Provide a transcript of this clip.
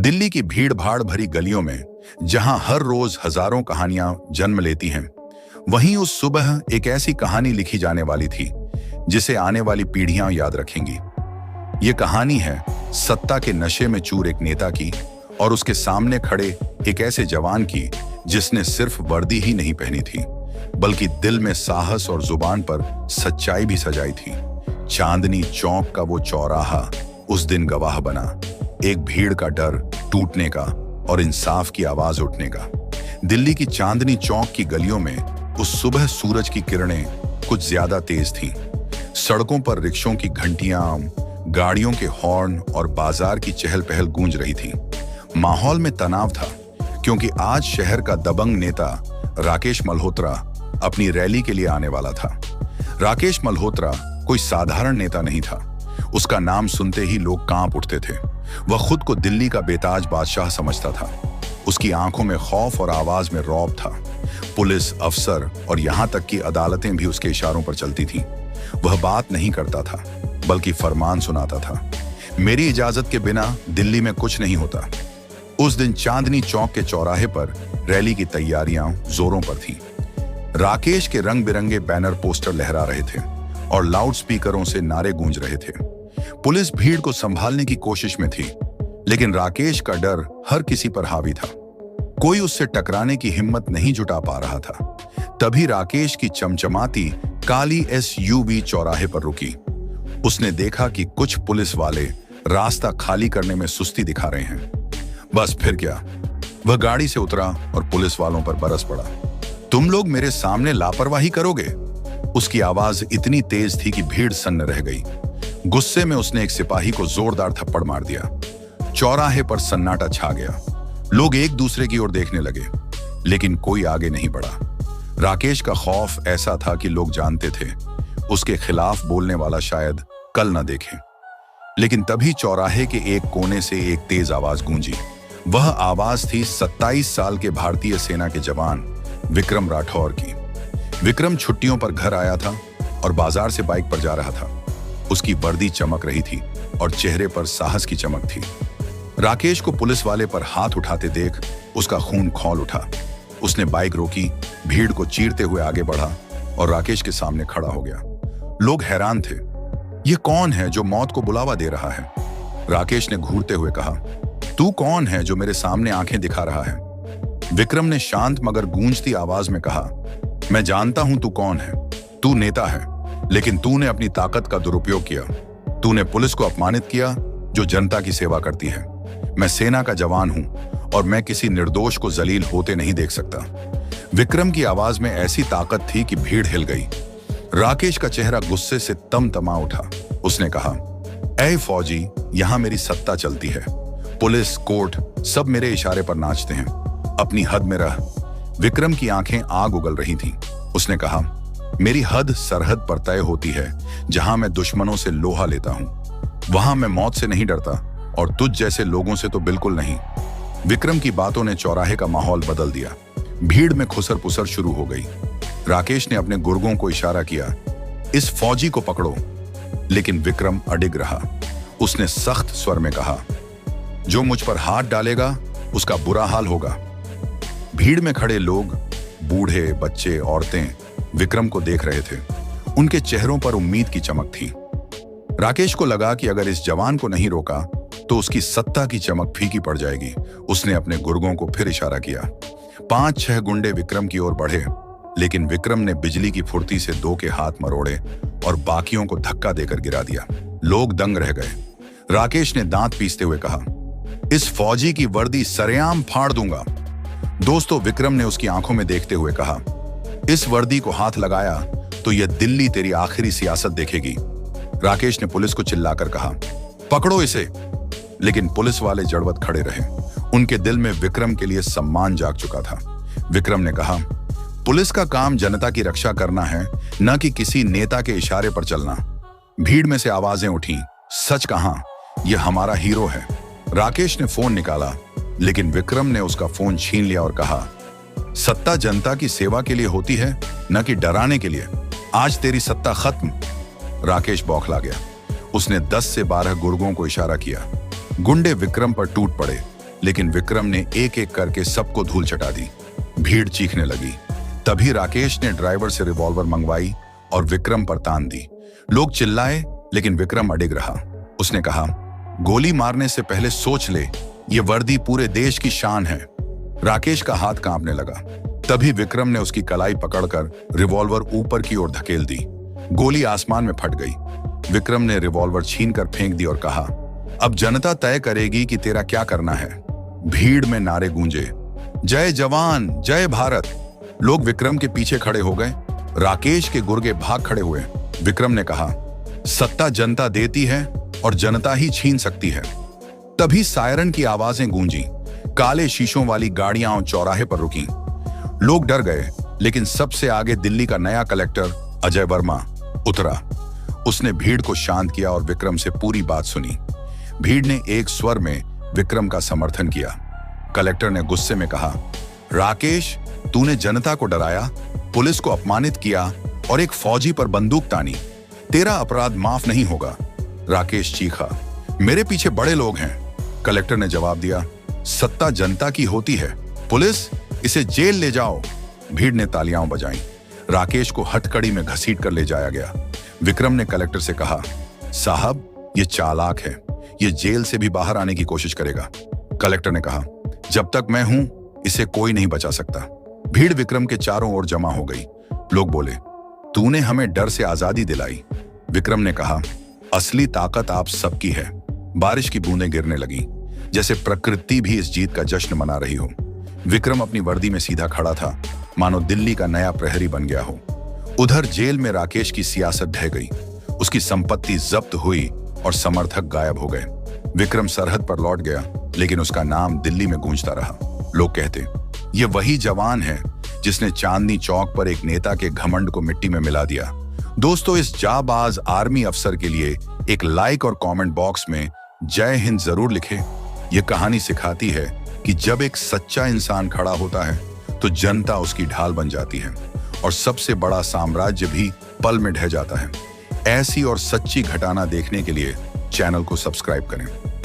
दिल्ली की भीड़ भाड़ भरी गलियों में जहां हर रोज हजारों कहानियां जन्म लेती हैं, वहीं उस सुबह एक ऐसी कहानी लिखी जाने वाली थी जिसे आने वाली पीढ़ियां याद रखेंगी। ये कहानी है सत्ता के नशे में चूर एक नेता की और उसके सामने खड़े एक ऐसे जवान की जिसने सिर्फ वर्दी ही नहीं पहनी थी बल्कि दिल में साहस और जुबान पर सच्चाई भी सजाई थी। चांदनी चौक का वो चौराहा उस दिन गवाह बना, एक भीड़ का डर टूटने का और इंसाफ की आवाज उठने का। दिल्ली की चांदनी चौक की गलियों में उस सुबह सूरज की किरणें कुछ ज्यादा तेज थीं। सड़कों पर रिक्शों की घंटियां, गाड़ियों के हॉर्न और बाजार की चहल पहल गूंज रही थी। माहौल में तनाव था क्योंकि आज शहर का दबंग नेता राकेश मल्होत्रा अपनी रैली के लिए आने वाला था। राकेश मल्होत्रा कोई साधारण नेता नहीं था। उसका नाम सुनते ही लोग कांप उठते थे। वह खुद को दिल्ली का बेताज बादशाह समझता था। उसकी आंखों में खौफ और आवाज में रौब था। पुलिस, अफसर और यहां तक कि अदालतें भी उसके इशारों पर चलती थीं। वह बात नहीं करता था बल्कि फरमान सुनाता था। मेरी इजाजत के बिना दिल्ली में कुछ नहीं होता। उस दिन चांदनी चौक के चौराहे पर रैली की तैयारियां जोरों पर थीं। राकेश के रंग बिरंगे बैनर पोस्टर लहरा रहे थे और लाउड स्पीकरों से नारे गूंज रहे थे। पुलिस भीड़ को संभालने की कोशिश में थी, लेकिन राकेश का डर हर किसी पर हावी था। कोई उससे टकराने की हिम्मत नहीं जुटा पा रहा था। तभी राकेश की चमचमाती काली SUV चौराहे पर रुकी। उसने देखा कि कुछ पुलिस वाले रास्ता खाली करने में सुस्ती दिखा रहे हैं। बस फिर क्या, वह गाड़ी से उतरा और पुलिस वालों पर बरस पड़ा। तुम लोग मेरे सामने लापरवाही करोगे? उसकी आवाज इतनी तेज थी कि भीड़ सन्न रह गई। गुस्से में उसने एक सिपाही को जोरदार थप्पड़ मार दिया। चौराहे पर सन्नाटा छा गया। लोग एक दूसरे की ओर देखने लगे, लेकिन कोई आगे नहीं बढ़ा। राकेश का खौफ ऐसा था कि लोग जानते थे उसके खिलाफ बोलने वाला शायद कल न देखे। लेकिन तभी चौराहे के एक कोने से एक तेज आवाज गूंजी। वह आवाज थी 27 साल के भारतीय सेना के जवान विक्रम राठौर की। विक्रम छुट्टियों पर घर आया था और बाजार से बाइक पर जा रहा था। उसकी वर्दी चमक रही थी और चेहरे पर साहस की चमक थी। राकेश को पुलिस वाले पर हाथ उठाते देख उसका खून खौल उठा। उसने बाइक रोकी, भीड़ को चीरते हुए आगे बढ़ा और राकेश के सामने खड़ा हो गया। लोग हैरान थे। यह कौन है जो मौत को बुलावा दे रहा है? राकेश ने घूरते हुए कहा, तू कौन है जो मेरे सामने आंखें दिखा रहा है? विक्रम ने शांत मगर गूंजती आवाज में कहा, मैं जानता हूं तू कौन है। तू नेता है, लेकिन तूने अपनी ताकत का दुरुपयोग किया। तूने पुलिस को अपमानित किया जो जनता की सेवा करती है। मैं सेना का जवान हूं और मैं किसी निर्दोष को जलील होते नहीं देख सकता। विक्रम की आवाज में ऐसी ताकत थी कि भीड़ हिल गई। राकेश का चेहरा गुस्से से तमतमा उठा। उसने कहा, ऐ फौजी, यहां मेरी सत्ता चलती है। पुलिस, कोर्ट सब मेरे इशारे पर नाचते हैं। अपनी हद में रह। विक्रम की आंखें आग उगल रही थीं। उसने कहा, मेरी हद सरहद पर तय होती है। जहां मैं दुश्मनों से लोहा लेता हूं वहां मैं मौत से नहीं डरता, और तुझ जैसे लोगों से तो बिल्कुल नहीं। विक्रम की बातों ने चौराहे का माहौल बदल दिया। भीड़ में खुसर पुसर शुरू हो गई। राकेश ने अपने गुर्गों को इशारा किया, इस फौजी को पकड़ो। लेकिन विक्रम अडिग रहा। उसने सख्त स्वर में कहा, जो मुझ पर हाथ डालेगा उसका बुरा हाल होगा। भीड़ में खड़े लोग, बूढ़े, बच्चे, औरतें विक्रम को देख रहे थे। उनके चेहरों पर उम्मीद की चमक थी। राकेश को लगा कि अगर इस जवान को नहीं रोका तो उसकी सत्ता की चमक फीकी पड़ जाएगी। उसने अपने गुर्गों को फिर इशारा किया। 5-6 गुंडे विक्रम की ओर बढ़े, लेकिन विक्रम ने बिजली की फुर्ती से 2 के हाथ मरोड़े और बाकियों को धक्का देकर गिरा दिया। लोग दंग रह गए। राकेश ने दांत पीसते हुए कहा, इस फौजी की वर्दी सरेआम फाड़ दूंगा। दोस्तों, विक्रम ने उसकी आंखों में देखते हुए कहा, इस वर्दी को हाथ लगाया तो यह दिल्ली तेरी आखिरी सियासत देखेगी। राकेश ने पुलिस को चिल्लाकर कहा, पकड़ो इसे। लेकिन पुलिस वाले जड़वत खड़े रहे। उनके दिल में विक्रम के लिए सम्मान जाग चुका था। विक्रम ने कहा, पुलिस का काम जनता की रक्षा करना है, न कि किसी नेता के इशारे पर चलना। भीड़ में से आवाजें उठी, सच कहा, यह हमारा हीरो है। राकेश ने फोन निकाला, लेकिन विक्रम ने उसका फोन छीन लिया और कहा, सत्ता जनता की सेवा के लिए होती है, न कि डराने के लिए। आज तेरी सत्ता खत्म। राकेश बौखला गया। उसने 10 से 12 गुर्गों को इशारा किया। गुंडे विक्रम पर टूट पड़े। लेकिन विक्रम ने एक एक करके सबको धूल चटा दी। भीड़ चीखने लगी। तभी राकेश ने ड्राइवर से रिवॉल्वर मंगवाई और विक्रम पर तान दी। लोग चिल्लाए, लेकिन विक्रम अडिग रहा। उसने कहा, गोली मारने से पहले सोच ले, ये वर्दी पूरे देश की शान है। राकेश का हाथ कांपने लगा। तभी विक्रम ने उसकी कलाई पकड़कर रिवॉल्वर ऊपर की ओर धकेल दी। गोली आसमान में फट गई। विक्रम ने रिवॉल्वर छीनकर फेंक दी और कहा, अब जनता तय करेगी कि तेरा क्या करना है। भीड़ में नारे गूंजे, जय जवान, जय भारत। लोग विक्रम के पीछे खड़े हो गए। राकेश के गुर्गे भाग खड़े हुए। विक्रम ने कहा, सत्ता जनता देती है और जनता ही छीन सकती है। तभी सायरन की आवाजें गूंजी। काले शीशों वाली गाड़ियां चौराहे पर रुकी। लोग डर गए, लेकिन सबसे आगे दिल्ली का नया कलेक्टर अजय वर्मा उतरा। उसने भीड़ को शांत किया और विक्रम से पूरी बात सुनी। भीड़ ने एक स्वर में विक्रम का समर्थन किया। कलेक्टर ने गुस्से में कहा, राकेश, तूने जनता को डराया, पुलिस को अपमानित किया और एक फौजी पर बंदूक तानी। तेरा अपराध माफ नहीं होगा। राकेश चीखा, मेरे पीछे बड़े लोग हैं। कलेक्टर ने जवाब दिया, सत्ता जनता की होती है, पुलिस, इसे जेल ले जाओ। भीड़ ने तालियां बजाईं। राकेश को हथकड़ी में घसीट कर ले जाया गया। विक्रम ने कलेक्टर से कहा, साहब, ये चालाक है, ये जेल से भी बाहर आने की कोशिश करेगा। कलेक्टर ने कहा, जब तक मैं हूं, इसे कोई नहीं बचा सकता। भीड़ विक्रम के चारों ओर जमा हो गई। लोग बोले, तूने हमें डर से आजादी दिलाई। विक्रम ने कहा, असली ताकत आप सबकी है। बारिश की बूंदें गिरने लगीं, जैसे प्रकृति भी इस जीत का जश्न मना रही हो। विक्रम अपनी वर्दी में सीधा खड़ा था, मानो दिल्ली का नया प्रहरी बन गया हो। उधर जेल में राकेश की सियासत ढह गई। उसकी संपत्ति जब्त हुई और समर्थक गायब हो गए। विक्रम सरहद पर लौट गया, लेकिन उसका नाम दिल्ली में गूंजता रहा। लोग कहते, ये वही जवान है जिसने चांदनी चौक पर एक नेता के घमंड को मिट्टी में मिला दिया। दोस्तों, इस जाबाज आर्मी अफसर के लिए एक लाइक और कमेंट बॉक्स में जय हिंद जरूर लिखें। यह कहानी सिखाती है कि जब एक सच्चा इंसान खड़ा होता है तो जनता उसकी ढाल बन जाती है और सबसे बड़ा साम्राज्य भी पल में ढह जाता है। ऐसी और सच्ची घटना देखने के लिए चैनल को सब्सक्राइब करें।